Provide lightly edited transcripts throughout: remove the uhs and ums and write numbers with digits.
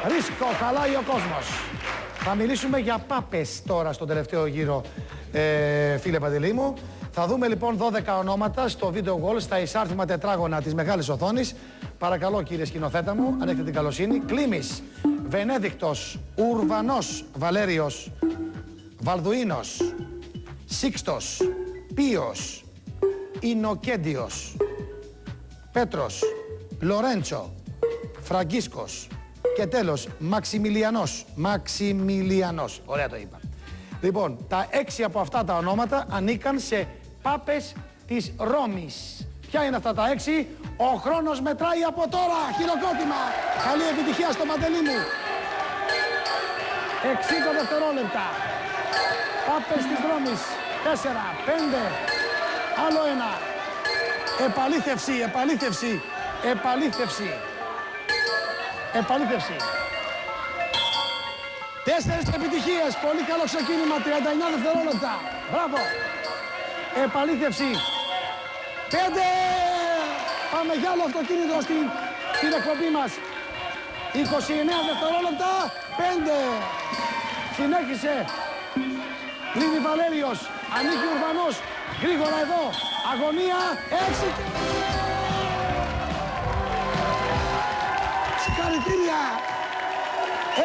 Ρίσκο, χαλάει ο κόσμος. Θα μιλήσουμε για πάπες τώρα στον τελευταίο γύρο, φίλε Παντελή μου. Θα δούμε λοιπόν 12 ονόματα στο video wall, στα εισάρθημα τετράγωνα της μεγάλης οθόνης. Παρακαλώ κύριε σκηνοθέτα μου, αν έχετε την καλοσύνη. Κλίμης, Βενέδικτος, Ουρβανός, Βαλέριος, Βαλδουίνος, Σίξτος, Πίος, Ινοκέντιος, Πέτρος, Λορέντσο, Φραγκίσκος και τέλος Μαξιμιλιανός. Ωραία το είπα. Λοιπόν, τα 6 από αυτά τα ονόματα ανήκαν σε πάπες της Ρώμης. Ποια είναι αυτά τα 6? Ο χρόνος μετράει από τώρα. Χειροκρότημα. Καλή επιτυχία στο Παντελή μου. 60 δευτερόλεπτα. Πάπες της Ρώμης. 4, 5. Άλλο ένα. Επαλήθευση. Επαλήθευση. 4 επιτυχίες. Πολύ καλό ξεκίνημα. 39 δευτερόλεπτα. Μπράβο. Επαλήθευση. 5. Πάμε για άλλο αυτοκίνητο στην εκπομπή μας. 29 δευτερόλεπτα. 5. Συνέχισε. Κλείνει Βαλέριος. Ανήκει Ουρβανός. Γρήγορα εδώ. Αγωνία. 6. Συγχαρητήρια.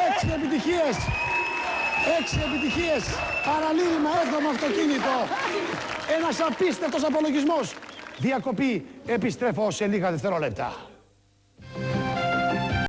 6 επιτυχίες. 6 επιτυχίες. Παραλήρημα, 7ο αυτοκίνητο. Ένας απίστευτος απολογισμός. Διακοπή. Επιστρέφω σε λίγα δευτερόλεπτα.